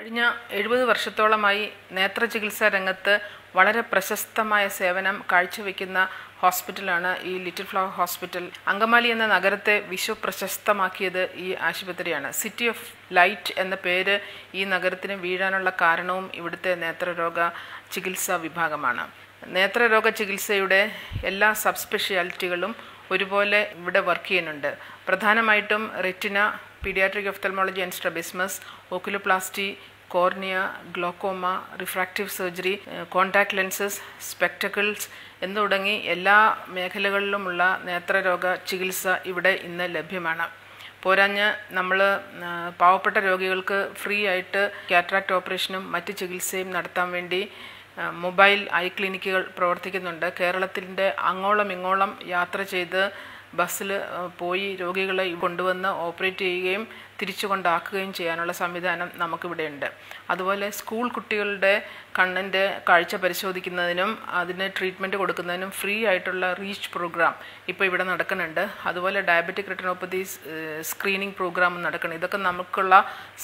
കഴിഞ്ഞ 70 വർഷത്തോളമായി നേത്രചികിത്സാ രംഗത്ത് വളരെ പ്രശസ്തമായ സേവനം കാഴ്ചവെക്കുന്ന ഹോസ്പിറ്റലാണ് ഈ ലിറ്റിൽ ഫ്ലവർ ഹോസ്പിറ്റൽ. അങ്കമാലി എന്ന നഗരത്തെ വിശ്വപ്രശസ്തമാക്കിയത് ഈ ആശുപത്രിയാണ്. സിറ്റി ഓഫ് ലൈറ്റ് എന്ന പേര് ഈ നഗരത്തിന് വീഴാനുള്ള കാരണവും ഇവിടുത്തെ നേത്രരോഗ ചികിത്സാ വിഭാഗമാണ്. നേത്രരോഗ ചികിത്സയുടെ എല്ലാ സബ് സ്പെഷ്യാലിറ്റികളും ഒരുപോലെ ഇവിടെ വർക്ക് ചെയ്യുന്നുണ്ട്. പ്രധാനമായിട്ടും retina, paediatric ophthalmology and strabismus, oculoplasty, cornea, glaucoma, refractive surgery, contact lenses, spectacles എന്ന് തുടങ്ങി എല്ലാ മേഖലകളിലുമുള്ള നേത്രരോഗ ചികിത്സ ഇവിടെ ഇന്ന് ലഭ്യമാണ്. പോരാഞ്ഞ് നമ്മൾ പാവപ്പെട്ട രോഗികൾക്ക് ഫ്രീ ആയിട്ട് കാറ്ററാക്ട് ഓപ്പറേഷനും മറ്റ് ചികിത്സയും നടത്താൻ വേണ്ടി മൊബൈൽ ഐ ക്ലിനിക്കുകൾ പ്രവർത്തിക്കുന്നുണ്ട്. കേരളത്തിൻ്റെ അങ്ങോളം ഇങ്ങോളം യാത്ര ചെയ്ത് ബസ്സിൽ പോയി രോഗികളെ കൊണ്ടുവന്ന് ഓപ്പറേറ്റ് ചെയ്യുകയും തിരിച്ചു കൊണ്ടാക്കുകയും ചെയ്യാനുള്ള സംവിധാനം നമുക്കിവിടെയുണ്ട്. അതുപോലെ സ്കൂൾ കുട്ടികളുടെ കണ്ണിൻ്റെ കാഴ്ച പരിശോധിക്കുന്നതിനും അതിന് ട്രീറ്റ്മെൻറ്റ് കൊടുക്കുന്നതിനും ഫ്രീ ആയിട്ടുള്ള റീച്ച് പ്രോഗ്രാം ഇപ്പോൾ ഇവിടെ നടക്കുന്നുണ്ട്. അതുപോലെ ഡയബറ്റിക് റെറ്റിനോപ്പതി സ്ക്രീനിങ് പ്രോഗ്രാം നടക്കണം. ഇതൊക്കെ നമുക്കുള്ള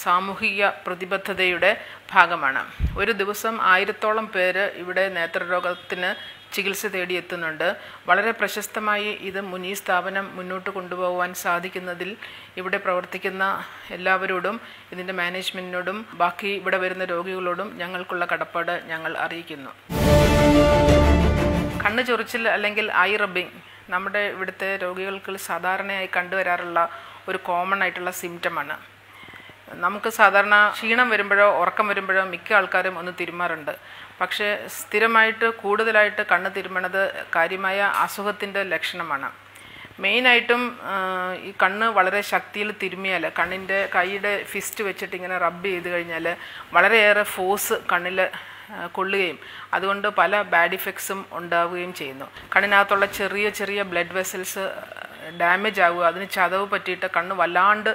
സാമൂഹിക പ്രതിബദ്ധതയുടെ ഭാഗമാണ്. ഒരു ദിവസം 1000-ഓളം പേര് ഇവിടെ നേത്രരോഗത്തിന് ചികിത്സ തേടിയെത്തുന്നുണ്ട്. വളരെ പ്രശസ്തമായി ഇത് ഈ സ്ഥാപനം മുന്നോട്ട് കൊണ്ടുപോകാൻ സാധിക്കുന്നതിൽ ഇവിടെ പ്രവർത്തിക്കുന്ന എല്ലാവരോടും ഇതിൻ്റെ മാനേജ്മെൻറ്റിനോടും ബാക്കി ഇവിടെ വരുന്ന രോഗികളോടും ഞങ്ങൾക്കുള്ള കടപ്പാട് ഞങ്ങൾ അറിയിക്കുന്നു. കണ്ണ് ചൊറിച്ചിൽ അല്ലെങ്കിൽ ഐ റബ്ബിങ് നമ്മുടെ ഇവിടുത്തെ രോഗികൾക്ക് സാധാരണയായി കണ്ടുവരാറുള്ള ഒരു കോമൺ ആയിട്ടുള്ള സിംറ്റമാണ്. നമുക്ക് സാധാരണ ക്ഷീണം വരുമ്പോഴോ ഉറക്കം വരുമ്പോഴോ മിക്ക ആൾക്കാരും ഒന്ന് തിരുമാറുണ്ട്. പക്ഷേ സ്ഥിരമായിട്ട് കൂടുതലായിട്ട് കണ്ണ് തിരുമണത് കാര്യമായ അസുഖത്തിൻ്റെ ലക്ഷണമാണ്. മെയിനായിട്ടും ഈ കണ്ണ് വളരെ ശക്തിയിൽ തിരുമിയാൽ, കണ്ണിൻ്റെ കൈയുടെ ഫിസ്റ്റ് വെച്ചിട്ട് ഇങ്ങനെ റബ്ബ് ചെയ്ത് കഴിഞ്ഞാൽ വളരെയേറെ ഫോഴ്സ് കണ്ണിൽ കൊള്ളുകയും അതുകൊണ്ട് പല ബാഡ് ഇഫക്ട്സും ഉണ്ടാവുകയും ചെയ്യുന്നു. കണ്ണിനകത്തുള്ള ചെറിയ ചെറിയ ബ്ലഡ് വെസൽസ് ഡാമേജ് ആവുക, അതിന് ചതവ് പറ്റിയിട്ട് കണ്ണ് വല്ലാണ്ട്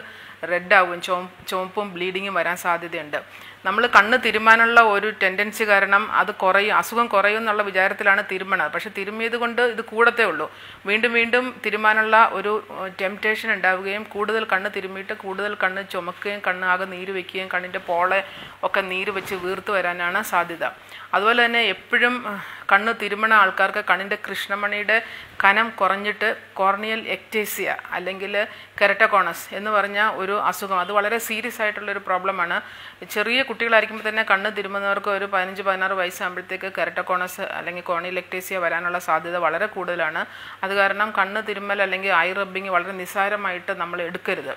റെഡ് ആവുകയും ചുവപ്പും ബ്ലീഡിങ്ങും വരാൻ സാധ്യതയുണ്ട്. നമ്മൾ കണ്ണ് തിരുമാനുള്ള ഒരു ടെൻഡൻസി കാരണം അത് അസുഖം കുറയും എന്നുള്ള വിചാരത്തിലാണ് തിരുമണത്. പക്ഷെ തിരുമിയത് കൊണ്ട് ഇത് കൂടത്തേ ഉള്ളൂ. വീണ്ടും വീണ്ടും തിരുമാനുള്ള ഒരു ടെംപ്റ്റേഷൻ ഉണ്ടാവുകയും കൂടുതൽ കണ്ണ് തിരുമിയിട്ട് കൂടുതൽ കണ്ണ് ചുമക്കുകയും കണ്ണ് ആകെ നീര് വയ്ക്കുകയും കണ്ണിൻ്റെ പോളെ ഒക്കെ നീര് വെച്ച് വീർത്ത് വരാനാണ് സാധ്യത. അതുപോലെ തന്നെ എപ്പോഴും കണ്ണ് തിരുമണ ആൾക്കാർക്ക് കണ്ണിൻ്റെ കൃഷ്ണമണിയുടെ കനം കുറഞ്ഞിട്ട് കോർണിയൽ എക്ടേസിയ അല്ലെങ്കിൽ കെരട്ടോകോണസ് എന്ന് പറഞ്ഞ ഒരു അസുഖം, അത് വളരെ സീരിയസ് ആയിട്ടുള്ളൊരു പ്രോബ്ലമാണ്. ചെറിയ കുട്ടികളായിരിക്കുമ്പോൾ തന്നെ കണ്ണ് തിരുമുന്നവർക്ക് ഒരു 15-16 വയസ്സാകുമ്പോഴത്തേക്ക് കെരട്ടോകോണസ് അല്ലെങ്കിൽ കോർണിയൽ എക്ടേസിയ വരാനുള്ള സാധ്യത വളരെ കൂടുതലാണ്. അത് കാരണം കണ്ണ് തിരുമ്മൽ അല്ലെങ്കിൽ ഐ റബ്ബിങ് വളരെ നിസ്സാരമായിട്ട് നമ്മൾ എടുക്കരുത്.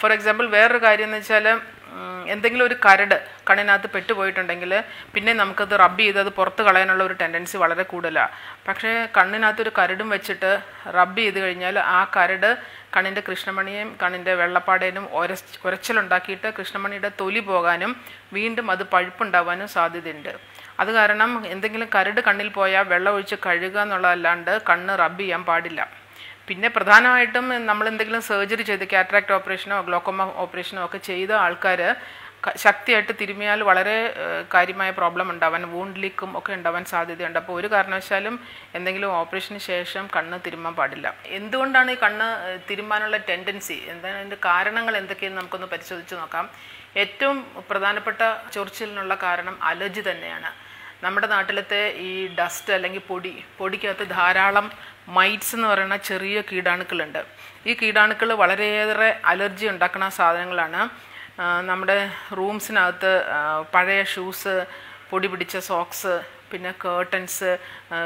ഫോർ എക്സാമ്പിൾ വേറൊരു കാര്യം എന്ന് വെച്ചാൽ, എന്തെങ്കിലും ഒരു കരട് കണ്ണിനകത്ത് പെട്ടുപോയിട്ടുണ്ടെങ്കിൽ പിന്നെ നമുക്കത് റബ്ബ് ചെയ്ത് അത് പുറത്ത് കളയാനുള്ള ഒരു ടെൻഡൻസി വളരെ കൂടുതലാണ്. പക്ഷേ കണ്ണിനകത്തൊരു കരടും വെച്ചിട്ട് റബ്ബ് ചെയ്ത് കഴിഞ്ഞാൽ ആ കരട് കണ്ണിൻ്റെ കൃഷ്ണമണിയെയും കണ്ണിൻ്റെ വെള്ളപ്പാടേനും ഉരച്ചിലുണ്ടാക്കിയിട്ട് കൃഷ്ണമണിയുടെ തൊലി പോകാനും വീണ്ടും അത് പഴുപ്പുണ്ടാവാനും സാധ്യതയുണ്ട്. അത് കാരണം എന്തെങ്കിലും കരട് കണ്ണിൽ പോയാൽ വെള്ളം ഒഴിച്ച് കഴുകുക എന്നുള്ളതല്ലാണ്ട് കണ്ണ് റബ്ബ് ചെയ്യാൻ പാടില്ല. പിന്നെ പ്രധാനമായിട്ടും നമ്മൾ എന്തെങ്കിലും സർജറി ചെയ്ത് കാറ്ററാക്ട് ഓപ്പറേഷനോ ഗ്ലോക്കോമ ഓപ്പറേഷനോ ഒക്കെ ചെയ്ത ആൾക്കാർ ശക്തിയായിട്ട് തിരുമിയാൽ വളരെ കാര്യമായ പ്രോബ്ലം ഉണ്ടാവാൻ, വൂണ്ട് ലീക്കും ഒക്കെ ഉണ്ടാവാൻ സാധ്യതയുണ്ട്. അപ്പോൾ ഒരു കാരണവശാലും എന്തെങ്കിലും ഓപ്പറേഷന് ശേഷം കണ്ണ് തിരുമാൻ പാടില്ല. എന്തുകൊണ്ടാണ് ഈ കണ്ണ് തിരുമാനുള്ള ടെൻഡൻസി, എന്താണ് അതിൻ്റെ കാരണങ്ങൾ എന്തൊക്കെയെന്ന് നമുക്കൊന്ന് പരിശോധിച്ച് നോക്കാം. ഏറ്റവും പ്രധാനപ്പെട്ട ചൊറിച്ചിലിനുള്ള കാരണം അലർജി തന്നെയാണ്. നമ്മുടെ നാട്ടിലത്തെ ഈ ഡസ്റ്റ് അല്ലെങ്കിൽ പൊടിക്കകത്ത് ധാരാളം മൈറ്റ്സ് എന്ന് പറയുന്ന ചെറിയ കീടാണുക്കളുണ്ട്. ഈ കീടാണുക്കൾ വളരെയേറെ അലർജി ഉണ്ടാക്കുന്ന സാധനങ്ങളാണ്. നമ്മുടെ റൂംസിനകത്ത് പഴയ ഷൂസ്, പൊടി പിടിച്ച സോക്സ്, പിന്നെ കേർട്ടൻസ്,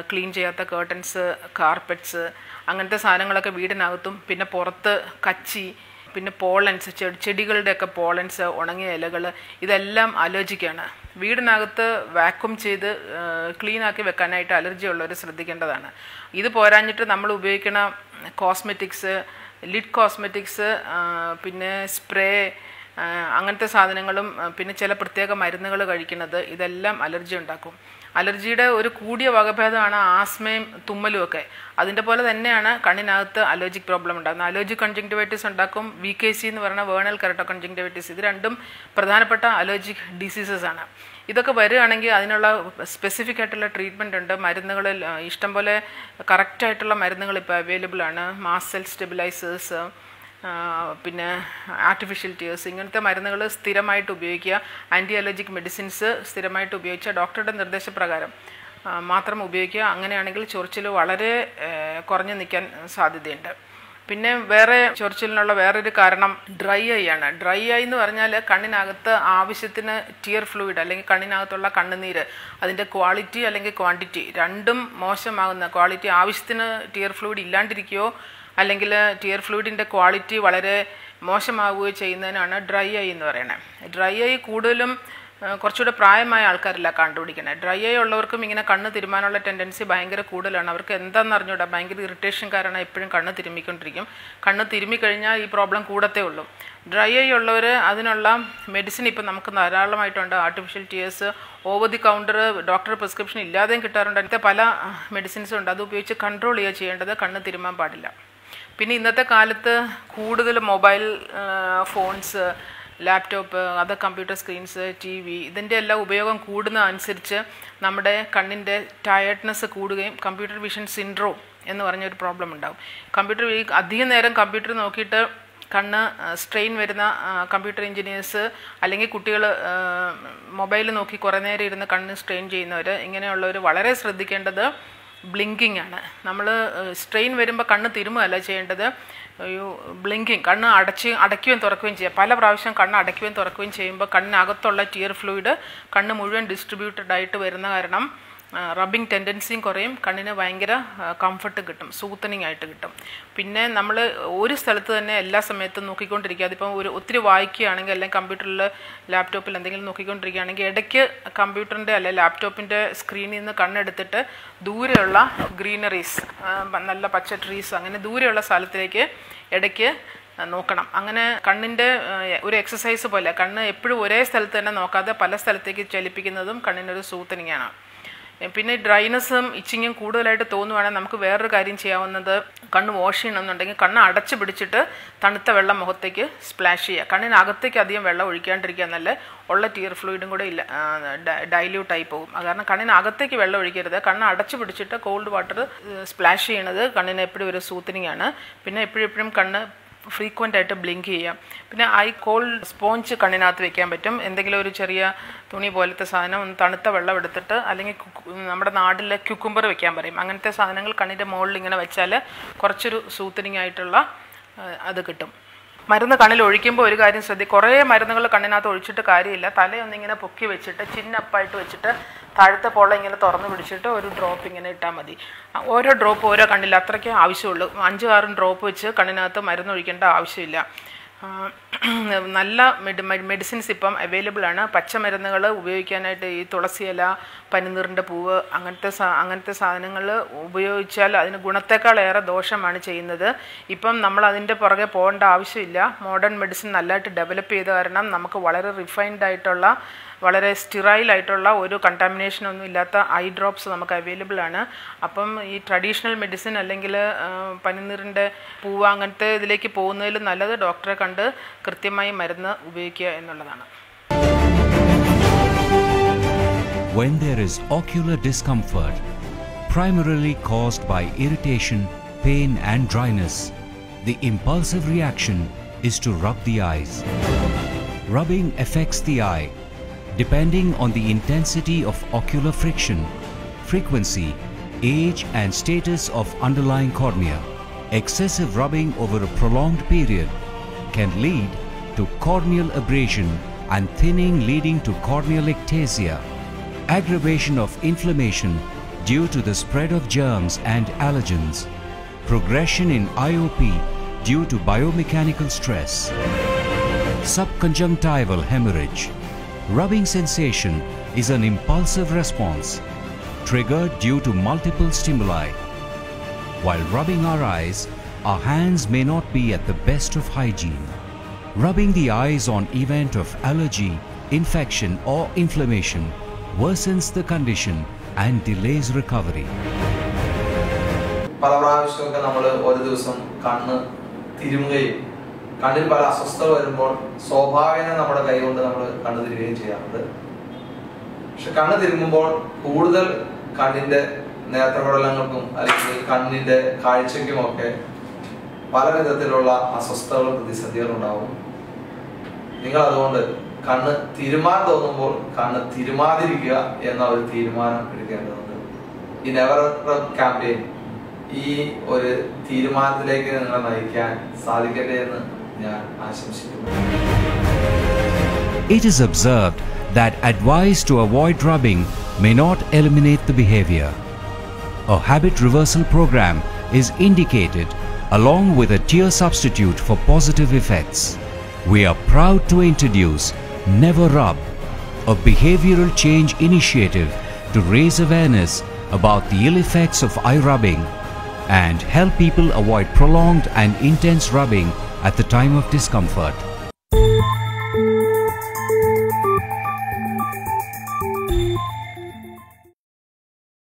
ക്ലീൻ ചെയ്യാത്ത കേർട്ടൻസ്, കാർപ്പറ്റ്സ്, അങ്ങനത്തെ സാധനങ്ങളൊക്കെ വീടിനകത്തും, പിന്നെ പുറത്ത് കച്ചി, പിന്നെ പോളൻസ്, ചെടികളുടെയൊക്കെ പോളൻസ്, ഉണങ്ങിയ ഇലകൾ, ഇതെല്ലാം അലർജിക്കാണ്. വീടിനകത്ത് വാക്യൂം ചെയ്ത് ക്ലീനാക്കി വെക്കാനായിട്ട് അലർജി ഉള്ളവർ ശ്രദ്ധിക്കേണ്ടതാണ്. ഇത് പോരാഞ്ഞിട്ട് നമ്മൾ ഉപയോഗിക്കുന്ന കോസ്മെറ്റിക്സ്, ലിഡ് കോസ്മെറ്റിക്സ്, പിന്നെ സ്പ്രേ, അങ്ങനത്തെ സാധനങ്ങളും പിന്നെ ചില പ്രത്യേക മരുന്നുകൾ കഴിക്കുന്നത്, ഇതെല്ലാം അലർജി ഉണ്ടാക്കും. അലർജിയുടെ ഒരു കൂടിയ വകഭേദമാണ് ആസ്മയും തുമ്മലും ഒക്കെ. അതിൻ്റെ പോലെ തന്നെയാണ് കണ്ണിനകത്ത് അലർജിക് പ്രോബ്ലം ഉണ്ടാകുന്നത്. അലർജിക് കൺജങ്ക്റ്റിവൈറ്റിസ് ഉണ്ടാക്കും. VKC എന്ന് പറയുന്ന വേണൽ കെരട്ടോ കൺജങ്ക്റ്റിവൈറ്റിസ്. ഇത് രണ്ടും പ്രധാനപ്പെട്ട അലർജിക് ഡിസീസസ് ആണ്. ഇതൊക്കെ വരികയാണെങ്കിൽ അതിനുള്ള സ്പെസിഫിക് ആയിട്ടുള്ള ട്രീറ്റ്മെൻ്റ് ഉണ്ട്. മരുന്നുകൾ ഇഷ്ടംപോലെ കറക്റ്റായിട്ടുള്ള മരുന്നുകൾ ഇപ്പോൾ അവൈലബിൾ ആണ്. മാസ്റ്റ് സെൽ സ്റ്റെബിലൈസേഴ്സ്, പിന്നെ ആർട്ടിഫിഷ്യൽ ടീയേഴ്സ്, ഇങ്ങനത്തെ മരുന്നുകൾ സ്ഥിരമായിട്ട് ഉപയോഗിക്കുക. ആൻറ്റി അലർജിക് മെഡിസിൻസ് സ്ഥിരമായിട്ട് ഉപയോഗിക്കുക, ഡോക്ടറുടെ നിർദ്ദേശപ്രകാരം മാത്രം ഉപയോഗിക്കുക. അങ്ങനെയാണെങ്കിൽ ചൊറിച്ചിൽ വളരെ കുറഞ്ഞു നിൽക്കാൻ സാധ്യതയുണ്ട്. പിന്നെ വേറെ ചൊറിച്ചിലിനുള്ള വേറൊരു കാരണം ഡ്രൈ ഐ ആണ്. ഡ്രൈ ഐ എന്ന് പറഞ്ഞാൽ കണ്ണിനകത്ത് ആവശ്യത്തിന് ടിയർ ഫ്ലൂയിഡ് അല്ലെങ്കിൽ കണ്ണിനകത്തുള്ള കണ്ണുനീര് അതിൻ്റെ ക്വാളിറ്റി അല്ലെങ്കിൽ ക്വാണ്ടിറ്റി രണ്ടും മോശമാകുന്ന, ക്വാളിറ്റി ആവശ്യത്തിന് ടിയർ ഫ്ലൂയിഡ് ഇല്ലാണ്ടിരിക്കുകയോ അല്ലെങ്കിൽ ടിയർ ഫ്ലൂയിഡിൻ്റെ ക്വാളിറ്റി വളരെ മോശമാവുകയോ ചെയ്യുന്നതിനാണ് ഡ്രൈ ഐ എന്ന് പറയുന്നത്. ഡ്രൈ ഐ കൂടുതലും കുറച്ചുകൂടെ പ്രായമായ ആൾക്കാരില്ല കണ്ടുപിടിക്കണേ. ഡ്രൈ ഐ ഉള്ളവർക്കും ഇങ്ങനെ കണ്ണ് തിരുമാനുള്ള ടെൻഡൻസി ഭയങ്കര കൂടുതലാണ്. അവർക്ക് എന്താണെന്ന് അറിഞ്ഞൂടാ, ഭയങ്കര ഇറിറ്റേഷൻ കാരണം എപ്പോഴും കണ്ണ് തിരുമ്മിക്കൊണ്ടിരിക്കും. കണ്ണ് തിരുമ്മിക്കഴിഞ്ഞാൽ ഈ പ്രോബ്ലം കൂടത്തേ ഉള്ളൂ. ഡ്രൈ ഐ ഉള്ളവർ അതിനുള്ള മെഡിസിൻ ഇപ്പം നമുക്ക് ധാരാളമായിട്ടുണ്ട്. Artificial tears over the counter doctor prescription ഇല്ലാതെയും കിട്ടാറുണ്ട്. അങ്ങനത്തെ പല മെഡിസിൻസും ഉണ്ട്. അത് ഉപയോഗിച്ച് കൺട്രോൾ ചെയ്യുക ചെയ്യേണ്ടത്, കണ്ണ് തിരുമാൻ പാടില്ല. പിന്നെ ഇന്നത്തെ കാലത്ത് കൂടുതൽ mobile phones, laptop, other computer screens, TV ഇതിൻ്റെ എല്ലാം ഉപയോഗം കൂടുന്ന അനുസരിച്ച് നമ്മുടെ കണ്ണിൻ്റെ ടയർഡ്നെസ് കൂടുകയും കമ്പ്യൂട്ടർ വിഷൻ സിൻഡ്രോം എന്ന് പറഞ്ഞൊരു പ്രോബ്ലം ഉണ്ടാകും. അധികം നേരം കമ്പ്യൂട്ടർ നോക്കിയിട്ട് കണ്ണ് സ്ട്രെയിൻ വരുന്ന കമ്പ്യൂട്ടർ എഞ്ചിനീയേഴ്സ് അല്ലെങ്കിൽ കുട്ടികൾ മൊബൈൽ നോക്കി കുറേ നേരം ഇരുന്ന് കണ്ണ് സ്ട്രെയിൻ ചെയ്യുന്നവർ, ഇങ്ങനെയുള്ളവർ വളരെ ശ്രദ്ധിക്കേണ്ടത് ബ്ലിങ്കിങ് ആണ്. നമ്മൾ സ്ട്രെയിൻ വരുമ്പോൾ കണ്ണ് തിരുമുകയല്ല ചെയ്യേണ്ടത്, ബ്ലിങ്കിങ്, കണ്ണ് അടയ്ക്കുകയും തുറക്കുകയും ചെയ്യുക. പല പ്രാവശ്യം കണ്ണ് അടയ്ക്കുകയും തുറക്കുകയും ചെയ്യുമ്പോൾ കണ്ണിനകത്തുള്ള ടിയർ ഫ്ലൂയിഡ് കണ്ണ് മുഴുവൻ ഡിസ്ട്രിബ്യൂട്ടഡ് ആയിട്ട് വരുന്ന കാരണം റബ്ബിങ് ടെൻഡൻസിയും കുറയും, കണ്ണിന് ഭയങ്കര കംഫർട്ട് കിട്ടും, സൂത്തനിങ് ആയിട്ട് കിട്ടും. പിന്നെ നമ്മൾ ഒരു സ്ഥലത്ത് തന്നെ എല്ലാ സമയത്തും നോക്കിക്കൊണ്ടിരിക്കുക. അതിപ്പം ഒത്തിരി വായിക്കുകയാണെങ്കിൽ അല്ലെങ്കിൽ കമ്പ്യൂട്ടറിൽ ലാപ്ടോപ്പിൽ എന്തെങ്കിലും നോക്കിക്കൊണ്ടിരിക്കുകയാണെങ്കിൽ ഇടയ്ക്ക് കമ്പ്യൂട്ടറിൻ്റെ അല്ലെങ്കിൽ ലാപ്ടോപ്പിൻ്റെ സ്ക്രീനിൽ നിന്ന് കണ്ണെടുത്തിട്ട് ദൂരെയുള്ള ഗ്രീനറീസ്, നല്ല പച്ച ട്രീസ്, അങ്ങനെ ദൂരെയുള്ള സ്ഥലത്തിലേക്ക് ഇടയ്ക്ക് നോക്കണം. അങ്ങനെ കണ്ണിൻ്റെ ഒരു എക്സസൈസ് പോലെ കണ്ണ് എപ്പോഴും ഒരേ സ്ഥലത്ത് തന്നെ നോക്കാതെ പല സ്ഥലത്തേക്ക് ചലിപ്പിക്കുന്നതും കണ്ണിനൊരു സൂത്തനിങ് ആണ്. പിന്നെ ഡ്രൈനസ്സും ഇച്ചിങ്ങും കൂടുതലായിട്ട് തോന്നുവാണെങ്കിൽ നമുക്ക് വേറൊരു കാര്യം ചെയ്യാവുന്നത്, കണ്ണ് വാഷ് ചെയ്യണമെന്നുണ്ടെങ്കിൽ കണ്ണ് അടച്ചു പിടിച്ചിട്ട് തണുത്ത വെള്ളം മുഖത്തേക്ക് സ്പ്ലാഷ് ചെയ്യുക. കണ്ണിനകത്തേക്ക് അധികം വെള്ളം ഒഴിക്കാണ്ടിരിക്കുക, നല്ല ഉള്ള ടിയർ ഫ്ലൂയിഡും കൂടെ ഇല്ല ഡൈല്യൂട്ടായി പോകും. അത് കാരണം കണ്ണിനകത്തേക്ക് വെള്ളം ഒഴിക്കരുത്. കണ്ണ് അടച്ചു പിടിച്ചിട്ട് കോൾഡ് വാട്ടർ സ്പ്ലാഷ് ചെയ്യണത് കണ്ണിന് എപ്പോഴും ഒരു സൂത്തനിങ് ആണ്. പിന്നെ എപ്പോഴും കണ്ണ് ഫ്രീക്വൻ്റ് ആയിട്ട് ബ്ലിങ്ക് ചെയ്യാം. പിന്നെ കോൾഡ് സ്പോഞ്ച് കണ്ണിനകത്ത് വെക്കാൻ പറ്റും. എന്തെങ്കിലും ഒരു ചെറിയ തുണി പോലത്തെ സാധനം, ഒന്ന് തണുത്ത വെള്ളം എടുത്തിട്ട്, അല്ലെങ്കിൽ നമ്മുടെ നാട്ടിലെ ക്യുക്കുംബർ വെക്കാൻ പറയും, അങ്ങനത്തെ സാധനങ്ങൾ കണ്ണിൻ്റെ മുകളിൽ ഇങ്ങനെ വെച്ചാൽ കുറച്ചൊരു സൂത്തനിങ് ആയിട്ടുള്ള അത് കിട്ടും. മരുന്ന് കണ്ണിൽ ഒഴിക്കുമ്പോൾ ഒരു കാര്യം കുറേ മരുന്നുകൾ കണ്ണിനകത്ത് ഒഴിച്ചിട്ട് കാര്യമില്ല. തലയൊന്നിങ്ങനെ പൊക്കി വെച്ചിട്ട് ചിന്നപ്പായിട്ട് വെച്ചിട്ട് താഴത്തെ പൊള്ള ഇങ്ങനെ തുറന്ന് പിടിച്ചിട്ട് ഒരു ഡ്രോപ്പ് ഇങ്ങനെ ഇട്ടാൽ മതി. ഓരോ ഡ്രോപ്പ് ഓരോ കണ്ണിൽ അത്രയ്ക്കേ ആവശ്യമുള്ളൂ. 5-6 ഡ്രോപ്പ് വെച്ച് കണ്ണിനകത്ത് മരുന്ന് ഒഴിക്കേണ്ട ആവശ്യമില്ല. നല്ല മെഡിസിൻസ് ഇപ്പം അവൈലബിൾ ആണ്. പച്ചമരുന്നുകൾ ഉപയോഗിക്കാനായിട്ട് ഈ തുളസിയില, പനിനീറിൻ്റെ പൂവ്, അങ്ങനത്തെ സാധനങ്ങൾ ഉപയോഗിച്ചാൽ അതിന് ഗുണത്തേക്കാളേറെ ദോഷമാണ് ചെയ്യുന്നത്. ഇപ്പം നമ്മൾ അതിൻ്റെ പുറകെ പോകേണ്ട ആവശ്യമില്ല. മോഡേൺ മെഡിസിൻ നല്ലതായിട്ട് ഡെവലപ്പ് ചെയ്ത കാരണം നമുക്ക് വളരെ റിഫൈൻഡ് ആയിട്ടുള്ള, വളരെ സ്റ്റെറൈലായിട്ടുള്ള, ഒരു കണ്ടാമിനേഷനൊന്നും ഇല്ലാത്ത ഐ ഡ്രോപ്സ് നമുക്ക് അവൈലബിൾ ആണ്. അപ്പം ഈ ട്രഡീഷണൽ മെഡിസിൻ അല്ലെങ്കിൽ പനിനീറിൻ്റെ പൂവ് അങ്ങനത്തെ ഇതിലേക്ക് പോകുന്നതിൽ നല്ലത് ഡോക്ടറെ കണ്ട് കൃത്യമായി മരുന്ന് ഉപയോഗിക്കുക എന്നുള്ളതാണ്. When there is ocular discomfort, primarily caused by irritation, pain and dryness, the impulsive reaction is to rub the eyes. Rubbing affects the eye depending on the intensity of ocular friction, frequency, age and status of underlying cornea. Excessive rubbing over a prolonged period can lead to corneal abrasion and thinning, leading to corneal ectasia, aggravation of inflammation due to the spread of germs and allergens, progression in IOP due to biomechanical stress, subconjunctival hemorrhage. Rubbing sensation is an impulsive response triggered due to multiple stimuli. While rubbing our eyes, our hands may not be at the best of hygiene. Rubbing the eyes on event of allergy, infection or inflammation worsens the condition and delays recovery. പല പ്രാവശ്യമൊക്കെ നമ്മൾ ഒരു ദിവസം കണ്ണ് തിരുമുകയും കണ്ണിൽ പല അസ്വസ്ഥത വരുമ്പോൾ സ്വാഭാവികം നമ്മുടെ കൈ കൊണ്ട് നമ്മൾ കണ്ണ് തിരുകുകയും ചെയ്യാറുണ്ട്. പക്ഷെ കണ്ണ് തിരുമുമ്പോൾ കൂടുതൽ കണ്ണിന്റെ നേത്രപടലങ്ങൾക്കും അല്ലെങ്കിൽ കണ്ണിന്റെ കാഴ്ചയ്ക്കുമൊക്കെ പല വിധത്തിലുള്ള അസ്വസ്ഥതകളും പ്രതിസന്ധികളും ഉണ്ടാവും. നിങ്ങൾ അതുകൊണ്ട് കണ്ണ് തിരുമാൻ തോന്നുമ്പോൾ കണ്ണ് തിരുമാതിരിക്കുക എന്ന ഒരു തീരുമാനം എടുക്കേണ്ടതുണ്ട്. ഈ നെവർ റബ് ക്യാമ്പയിൻ ഈ ഒരു തീരുമാനത്തിലേക്ക് നിങ്ങളെ നയിക്കാൻ സാധിക്കട്ടെ എന്ന് ഞാൻ ആശംസിക്കുന്നു. It is observed that advice to avoid rubbing may not eliminate the behavior. A habit reversal program is indicated along with a tear substitute for positive effects. We are proud to introduce Never Rub, a behavioral change initiative to raise awareness about the ill effects of eye rubbing and help people avoid prolonged and intense rubbing at the time of discomfort.